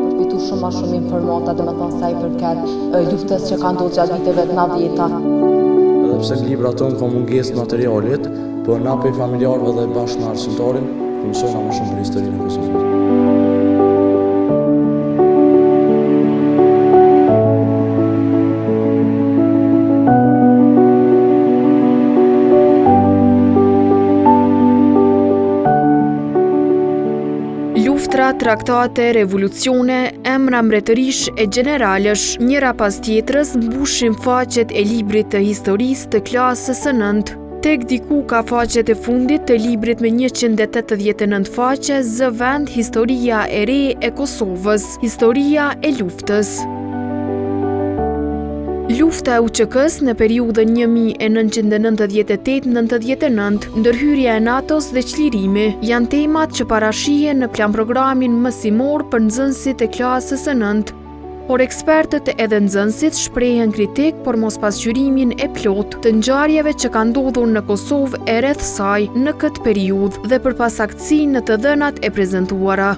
Përfitu shumë informata dhe me thonë sa I përket luftës që ka ndodhur gjatë viteve të 90-ta. Edhe pse në libra tonë ka mungesë materialit, po na për familjarëve dhe bashkë me arsimtarin, mësojna më shumë për historinë e Kosovës. Luftra, traktate, revolucione, emra mbretërish e gjeneralësh, njëra pas tjetrës mbushin faqet e librit të historisë të klasës së 9. Tek diku ka faqet e fundit të librit me 189 faqe zë vend historia e re e Kosovës, historia e luftës. Lufta e UÇK-s në periudhën 1998-99, ndërhyrja e NATO-s dhe çlirimi, janë temat që parashihen në plan programin mësimor për nxënësit e klasës së 9. Por ekspertët edhe nxënësit shprehen kritik për mospasqyrimin e plotë të ngjarjeve që kanë ndodhur në Kosovë e rreth saj në këtë periudhë dhe për pasaktësinë në të dhënat e prezantuara.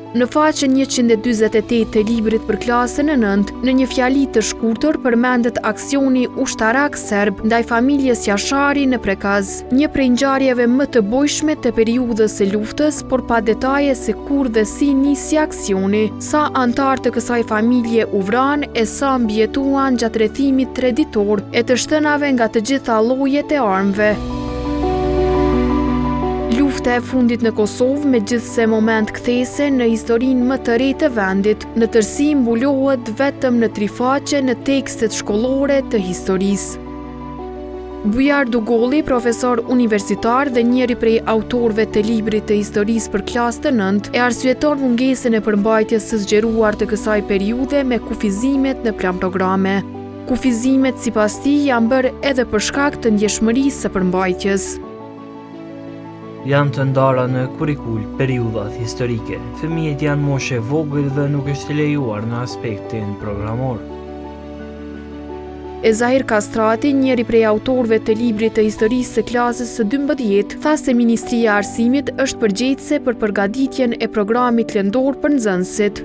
Në faqen 148 të librit për klasën e 9, në një fjali të shkurtër përmendet aksioni ushtarak serb ndaj familjes Jashari në Prekaz, një prej ngjarjeve më të bojshme të periudhës së luftës, por pa detaje se kur dhe si nisi aksioni, sa antar të kësaj familje u vranë e sa mbijetuan gjatë rrethimit treditor e të shtënave nga të gjitha llojet e armëve. Lufta e fundit në Kosovë me gjithse moment kthese në historinë më të re të vendit, në tërësi mbulohet vetëm në 3 faqe në tekstet shkollore të historisë. Bujar Dugolli, profesor universitar dhe njëri prej autorëve të librit të historisë për klasë të 9, e arsyeton mungesën e përmbajtjes së zgjeruar të kësaj periudhe me kufizimet në plan programe. Kufizimet sipas tij janë bërë edhe për shkak të ndjeshmërisë së përmbajtjes. Janë të ndara në kurrikul periudhat historike. Fëmijët janë moshe vogël dhe nuk është lejuar në aspektin programor. Ezahir Kastrati, njëri prej autorëve të librit të historisë së klasës së 12, tha se Ministria e Arsimit është përgjegjëse për përgatitjen e programit lëndor për nxënësit.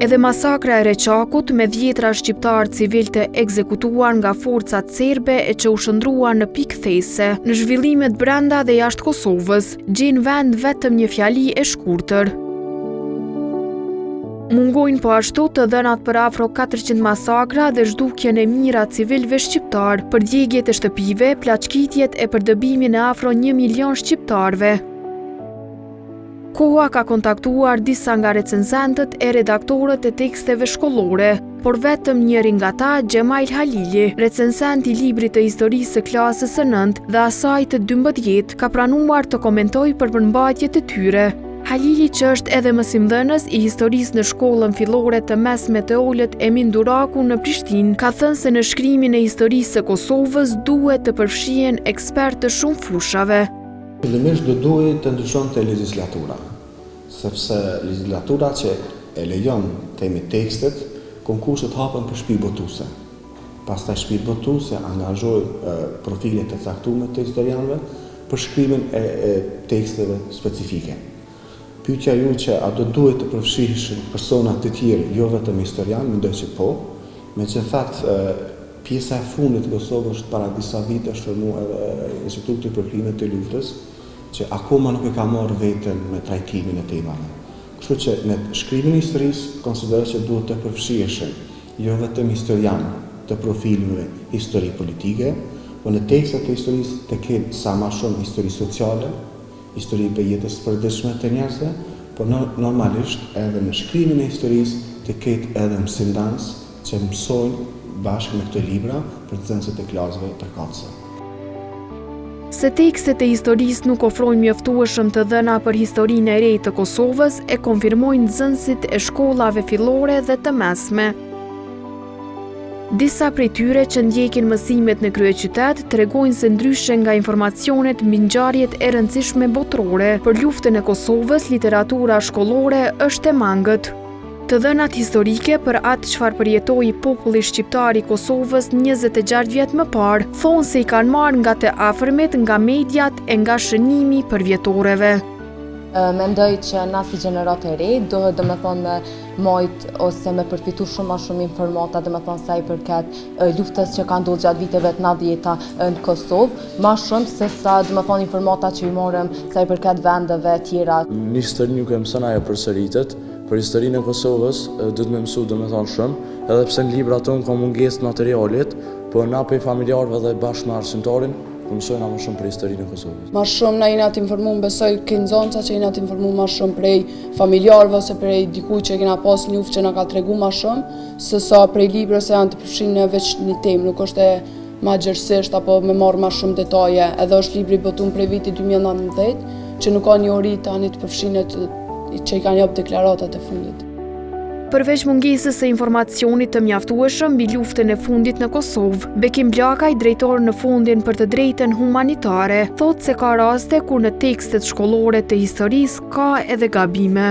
Edhe masakra e Reçakut me 10 shqiptarë civil të ekzekutuar nga forcat serbe e që u shndruan në pikë these, në zhvillimet brenda dhe jashtë Kosovës, gjen vend vetëm një fjali e shkurtër. Mungojnë po ashtu të dhënat për afro 400 masakra dhe zhdukjen e mijëra civilëve shqiptar, përdjegjet e shtëpive, plaçkitjet e përdëbimin e afro 1 milion shqiptarëve. Koha ka kontaktuar disa nga recenzentët e redaktorët e teksteve shkollore, por vetëm njëri nga ta, Xhemail Halili, recenzent I librit të historisë së klasës së 9 dhe asaj të 12, ka pranuar të komentojë për përmbajtjet e tyre. Halili, që është edhe mësimdhënës I historisë në shkollën fillore të mesme të Olët Emin Duraku në Prishtinë, ka thënë se në shkrimin e historisë së Kosovës duhet të përfshihen ekspertë të shumë fushave. Fillimisht duhet të ndryshonte legjislatura, sepse legjislatura që e lejon themi tekstet, konkurset hapen për shtëpi botuese. Pastaj shtëpi botuese angazhojnë profile të caktuara të historianëve për shkrimin e teksteve specifike. Pyetja ju që a do duhet të përfshihen persona të tjerë, jo vetëm historianë, mendoj që po, megjithatë pjesa e fundit të Kosovës është para disa vitesh formuar Instituti për Krimit të Luftës, që akoma nuk e ka marrë veten me trajtimin e temave. Kështu që në shkrimin e historisë konsideroj që duhet të përfshiheshin jo vetëm historianë të profilëve histori politike, por në tekstet e historisë të kenë sa më shumë histori sociale, histori për jetës së përditshme të njerëzve, por normalisht edhe në shkrimin e historisë të ketë edhe mësimdhënës që mësojnë bashkë me këto libra për nxënësit e klasëve përkatëse. Se tekstet e historisë nuk ofrojnë mjaftueshëm të dhëna për historinë e re të Kosovës, e konfirmojnë nxënësit e shkollave fillore dhe të mesme. Disa prej tyre që ndjekin mësimet në kryeqytet tregojnë se ndryshe nga informacionet mbi ngjarjet e rëndësishme botërore, për luftën e Kosovës literatura shkollore është e mangët. Të dhënat historike për atë çfarë përjetoi populli shqiptar i Kosovës 26 vjet më parë, thonë se i kanë marrë nga të afërmit, nga mediat e nga shënimi përvjetoreve. Mendoj që na si gjenerat e re duhet domethënë me majt ose me përfitu shumë ma shumë informata domethënë sa i përket luftës që ka ndodhur gjatë viteve të 90-ta në Kosovë, ma shumë se sa domethënë informata që i morëm sa i përket vendeve tjera. Një histori nuk e mëson ajo përsëritet. Për historinë e Kosovës duhet me mësu domethënë shumë, edhe pse në libra tonë ka mungesë të materialit, po na pe familjarëve dhe bashkë me arsimtarin mësojna më shumë për historinë e Kosovës. Ma shumë na jena të informuar, besoj ke nxënësa që jena të informuar ma shumë prej familjarëve ose prej dikujt që kena pas një luftë që na ka tregu ma shumë, se sa prej librave se janë të përfshirë në veç një temë, nuk është e ma gjërësisht apo me marrë ma shumë detaje. Edhe është libri botuar prej vitit 2019, që nuk ka një ori tani të përfshirë që i kanë jap deklaratat e fundit. Përveç mungesës së informacionit të mjaftueshëm mbi luftën e fundit në Kosovë, Bekim Blakaj, drejtor në Fondin për të Drejtën Humanitare, thotë se ka raste kur në tekstet shkollore të historisë ka edhe gabime.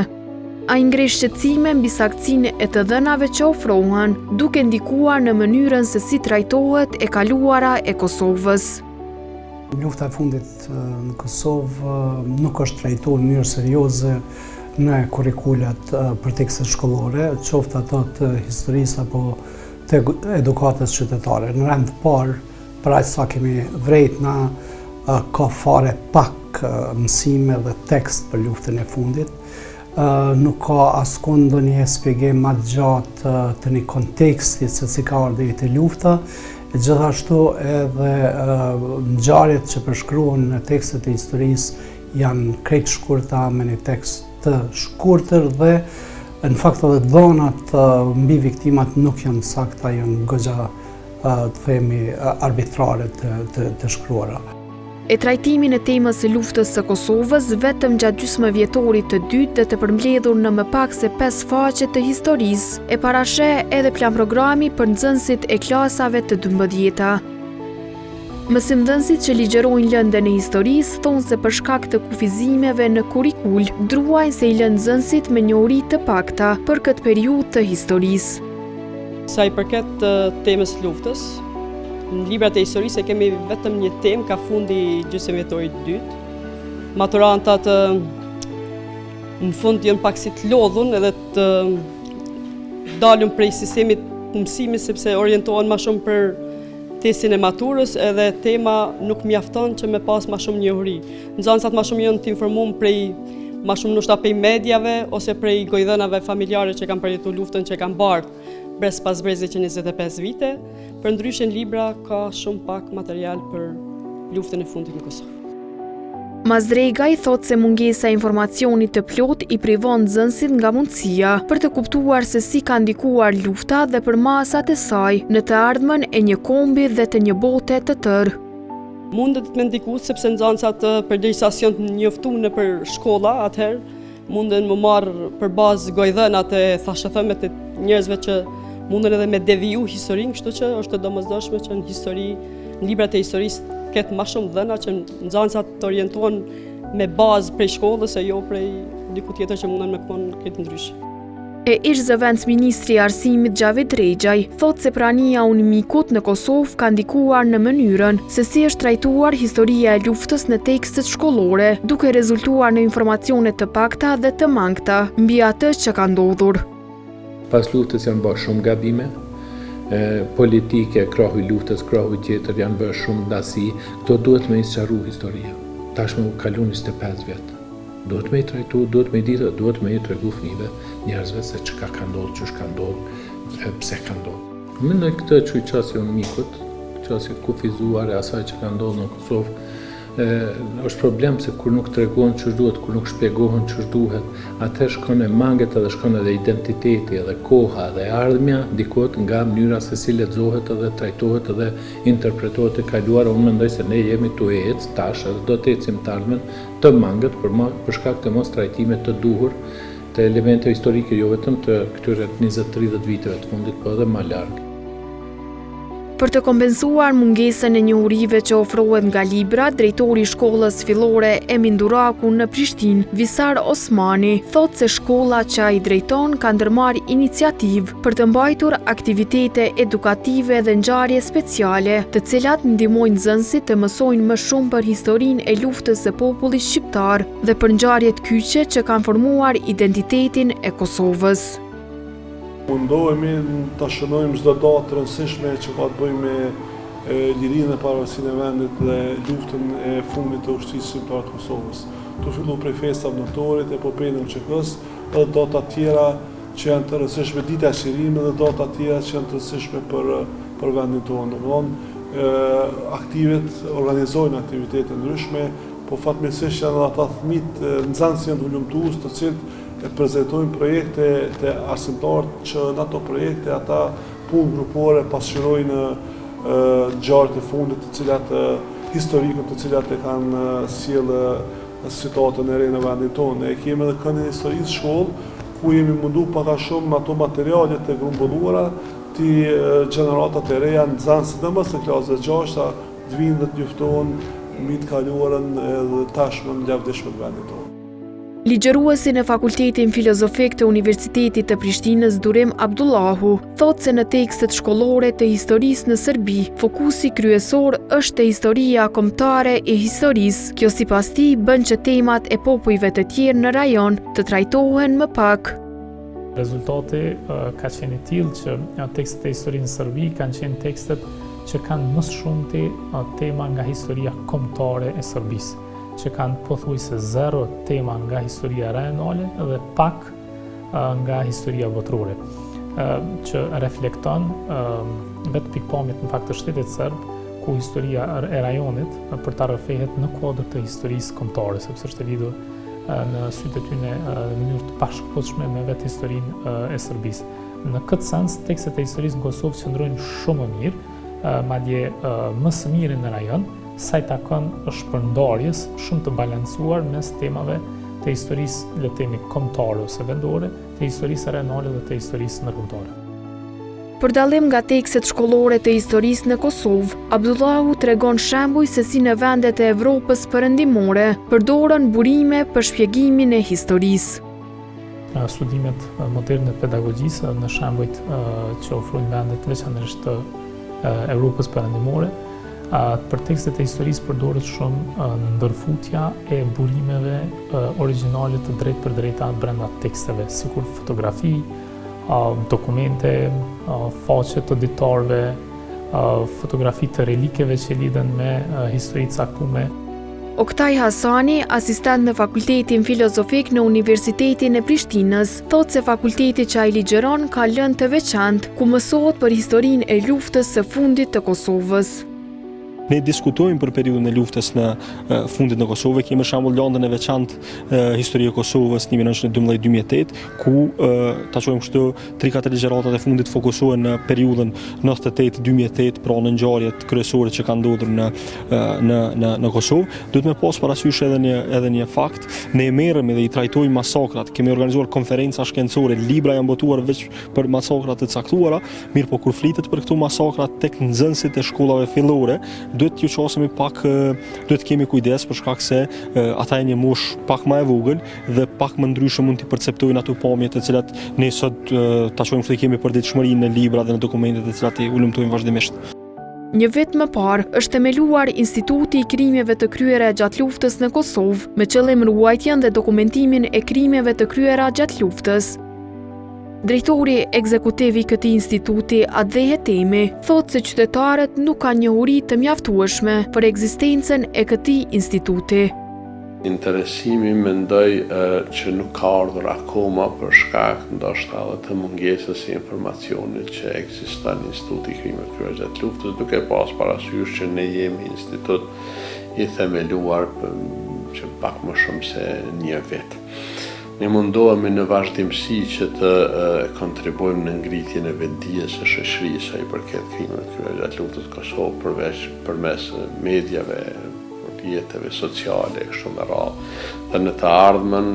Ai ngresh shqetësime mbi saktësinë e të dhënave që ofrohen, duke ndikuar në mënyrën se si trajtohet e kaluara e Kosovës. Lufta e fundit në Kosovë nuk është trajtuar në mënyrë serioze në kurrikulat për tekstet shkollore, qoftë ato të historisë apo të edukatës qytetare. Në rend të parë, për aq sa kemi vrejt na, ka fare pak mësime dhe tekst për luftën e fundit. Nuk ka asnjë ndonjë shpjegim më gjatë të një konteksti se si ka ardhur deri lufta. Gjithashtu edhe ngjarjet që përshkruhen në tekstet e historisë janë krejt shkurta me një tekst të shkurtër dhe në fakt edhe dhënat mbi viktimat nuk janë sakta, janë goxha të themi arbitrare të shkruara. E trajtimin e temës së luftës së Kosovës vetëm gjatë gjysmëvjetorit të dytë dhe të përmbledhur në më pak se 5 faqe të historisë, e parasheh edhe plan programi për nxënësit e klasave të 12-ta. Mësimdhënësit që ligjerojnë lëndën e historisë thonë se për shkak të kufizimeve në kurrikul, druajnë se i lënë nxënësit me njohuri të pakta për këtë periudhë të historisë. Sa i përket temës luftës, në librat e historisë kemi vetëm një temë ka fundi gjysmëvjetorit të dytë. Maturantat në fund janë pak si të lodhun edhe të dalën prej sistemit mësimi sepse orientohen më shumë për testin e maturës, edhe tema nuk mjafton që me pas më shumë njohuri. Nxënësat më shumë janë të informuar prej më shumë ndoshta prej mediave ose prej gojdhënave familjare që kanë përjetuar luftën që kanë bardhë brez pas brezit që 25 vite. Përndryshe në libra ka shumë pak material për luftën e fundit në Kosovë. Mazdregaj thotë se mungesa e informacionit të plot i privon nxënësit nga mundësia për të kuptuar se si ka ndikuar lufta dhe për masat e saj në të ardhmen e një kombi dhe të një bote të tërë. Mundet me ndiku sepse nxënësat përderisa janë të njoftuar nëpër shkolla, atëherë munden më marrë për bazë gojdhënat e thashëthëmet e njerëzve që munden edhe me deviju historinë, kështu që është e domosdoshme që në histori, në librat e historisë ketë më shumë dhëna që nxënësat të orientohen me bazë prej shkollës e jo prej diku tjetër që munden me konë këtë ndryshë. E ish zëvendës ministri i arsimit Xhavid Rexhaj thotë se prania e UNMIK-ut në Kosovë ka ndikuar në mënyrën se si është trajtuar historia e luftës në tekstet shkollore, duke rezultuar në informacione të pakta dhe të mangëta mbi atë që ka ndodhur. Pas luftës janë bërë shumë gabime, politike, krahu i luftës, krahu i tjetër janë bërë shumë ndasi, këto duhet me isqaru historia. Tashme u kalu 25 vjetë. Duhet me i trajtu, duhet me i ditë, duhet me i tregu fëmijëve, njerëzve se çka ka ndodhur, çush ka ndodhur, pse ka ndodhur. Mendoj këtë që i qasje UNMIK-ut, qasje kufizuar e asaj që ka ndodhur në Kosovë, është problem se kur nuk tregohen ç'është duhet, kur nuk shpjegohen ç'është duhet, atëherë shkon e manget edhe shkon edhe identiteti edhe koha edhe ardhmja ndikohet nga mënyra se si lexohet edhe trajtohet edhe interpretohet e kaluara. Unë mendoj se ne jemi tu e ecë tash edhe do të ecim të ardhmen të mangët për shkak të mos trajtimit të duhur të elemente historike, jo vetëm të këtyre 20-30 viteve të fundit, por edhe më larg. Për të kompensuar mungesën e njohurive që ofrohet nga libra, drejtori i shkollës fillore Emin Duraku në Prishtinë, Visar Osmani, thotë se shkolla që ai drejton ka ndërmarrë iniciativë për të mbajtur aktivitete edukative dhe ngjarje speciale, të cilat ndihmojnë nxënësit të mësojnë më shumë për historinë e luftës së popullit shqiptar dhe për ngjarjet kyçe që kanë formuar identitetin e Kosovës. Mundohemi të shënojmë çdo datë të rëndësishme që ka të bëjë me lirinë e pavarësinë e vendit dhe luftën e fundit të ushtrisë shqiptare të Kosovës. Të fillu prej festave nëntorit, epopejën e UÇK-s, edhe data tjera që janë të rëndësishme, dita e Shqirimit dhe data tjera që janë të rëndësishme për vendin tonë. Aktivet organizojnë aktivitete ndryshme, po fatmirësisht janë ata fëmijë nxënës janë të lumtues të cilët e prezentojnë projekte të arsimtarët që në ato projekte ata punë grupore pasqyrojnë ngjarjet e fundit të cilat historikët të cilat e kanë sjellë situatën e re në vendin tonë. Ne kemi edhe këndin e historisë shkollë ku jemi mundu pak a shumë ato materialet e grumbulluara ti gjeneratat e reja nxënësit dhe mos në klasën e 6-ta të vinë dhe të njoftohen mbi të kaluarën edhe tashmen lavdishme të vendit tonë. Ligjëruesi në Fakultetin Filozofik të Universitetit të Prishtinës Durim Abdullahu thotë se në tekstet shkollore të historisë në Serbi, fokusi kryesor është te historia kombëtare e historisë. Kjo sipas tij bën që temat e popujve të tjerë në rajon të trajtohen më pak. Rezultati ka qenë i tillë që tekstet e historisë në Serbi kanë qenë tekstet që kanë më shumë tema nga historia kombëtare e Serbisë, që kanë pothuajse 0 tema nga historia rajonale dhe pak nga historia botërore, që reflekton vetë pikpamjet në fakt të shtetit serb, ku historia e rajonit për ta rrëfehet në kuadër të historisë kombëtare, sepse është e lidhur në sytë e tyre në mënyrë të bashkëpunëshme me vetë historinë e Serbisë. Në këtë sens, tekstet e historisë në Kosovë qëndrojnë shumë më mirë, madje më së miri në rajon, sa i takon shpërndarjes shumë të balancuar mes temave të historisë, le të themi, kombëtare ose vendore, të historisë rajonale dhe të historisë ndërkombëtare. Për dallim nga tekstet shkollore të historisë në Kosovë, Abdullahu tregon shembuj se si në vendet e Evropës perëndimore përdoren burime për shpjegimin e historisë. Studimet moderne të pedagogjisë në shembujt që ofrojnë vendet veçanërisht të Evropës perëndimore, për tekstet e historisë përdoret shumë ndërfutja e burimeve origjinale të drejtë për drejta brenda teksteve, sikur fotografi, dokumente, faqe të ditarëve, fotografi të relikeve që lidhen me histori të caktuar. Oktaj Hasani, asistent në Fakultetin Filozofik në Universitetin e Prishtinës, thotë se fakulteti që ai ligjeron ka lëndë të veçantë ku mësohet për historinë e luftës së fundit të Kosovës. Ne diskutojmë për periudhën e luftës në fundit në Kosovë, kemi shembull lëndën e veçantë historie e Kosovës 1912-2008, ku ta quajmë kështu 3-4 ligjëratat e fundit fokusohen në periudhën 98-2008, pra në ngjarjet kryesore që kanë ndodhur në Kosovë. Duhet me pas parasysh edhe një fakt, ne merremi dhe i trajtojmë masakrat, kemi organizuar konferenca shkencore, libra janë botuar veç për masakrat të caktuara, mirë po kur flitet për këto masakra tek nxënësit e shkollave fillore, duhet t'ju qasemi pak, duhet kemi kujdes për shkak se ata janë një moshë pak më e vogël dhe pak më ndryshe mund t'i perceptojnë ato pamje të cilat ne sot ta shohim se kemi përditshmërinë në libra dhe në dokumentet të cilat i ulëmtojmë vazhdimisht. Një vit më parë është themeluar Instituti i Krimeve të kryera gjatë luftës në Kosovë, me qëllim ruajtjen dhe dokumentimin e krimeve të kryera gjatë luftës. Drejtori ekzekutiv i këtij instituti, Adhe Hetemi, thotë se qytetarët nuk kanë njohuri të mjaftueshme për ekzistencën e këtij instituti. Interesimi mendoj që nuk ka ardhur akoma për shkak ndoshta edhe të mungesës së informacionit që ekziston Instituti i Krimeve të Kryera gjatë luftës, duke pas parasysh që ne jemi institut i themeluar që pak më shumë se një vit. Ne mundohemi në vazhdimsi që të kontribuojmë në ngritjen e vetdijes së shoqërisë sa i përket krimeve të kryera gjatë luftës në Kosovë, përveç përmes mediave, jetëve sociale, kështu me radhë. Dhe në të ardhmen,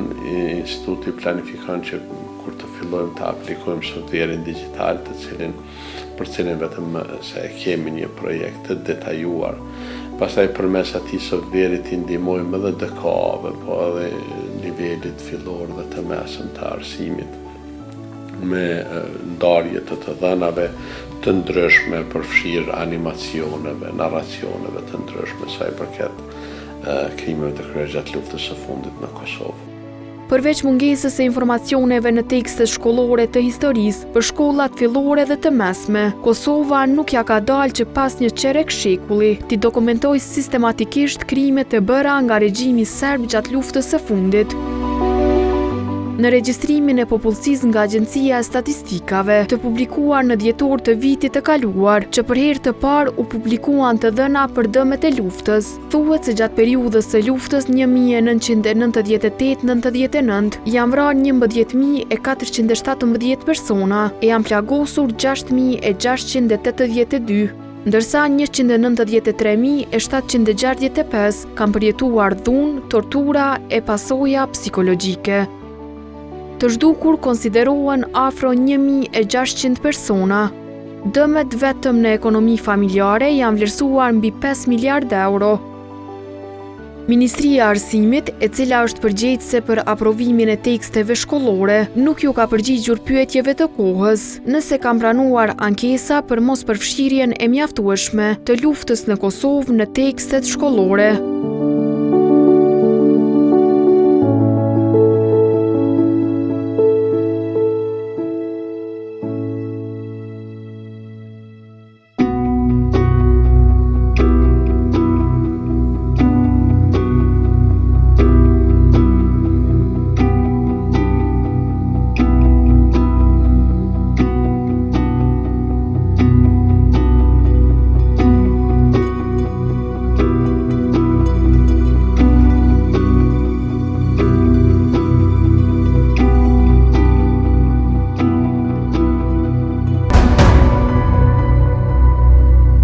instituti planifikon që kur të fillojmë të aplikojmë softverin digital për cilin vetëm se kemi një projekt të detajuar. Pastaj përmes atij softverit i ndihmojmë edhe DK-ve, po edhe nivelit fillor dhe të mesëm të arsimit me ndarje të dhënave të ndryshme, përfshirë animacioneve, narracioneve të ndryshme sa i përket krimeve të kryer gjatë luftës së fundit në Kosovë. Përveç mungesës e informacioneve në tekstet shkollore të historisë për shkollat fillore dhe të mesme, Kosova nuk ja ka dalë që pas një qerek shekulli t'i dokumentojë sistematikisht krimet e bëra nga regjimi serb gjatë luftës së fundit. Në regjistrimin e popullsisë nga Agjencia e Statistikave, të publikuar në dhjetor të vitit të kaluar, që për herë të parë u publikuan të dhëna për dëmet e luftës, thuhet se gjatë periudhës së luftës 1998-99 janë vrarë 11.417 persona e janë plagosur 6.682, ndërsa 193.765 kanë përjetuar dhunë, tortura e pasoja psikologjike. Të zhdukur konsiderohen afro 1.600 persona. Dëmet vetëm në ekonomi familjare janë vlerësuar mbi 5 miliard euro. Ministria e Arsimit, e cila është përgjegjëse për aprovimin e teksteve shkollore, nuk ju ka përgjigjur pyetjeve të kohës nëse kanë pranuar ankesa për mos përfshirjen e mjaftueshme të luftës në Kosovë në tekstet shkollore.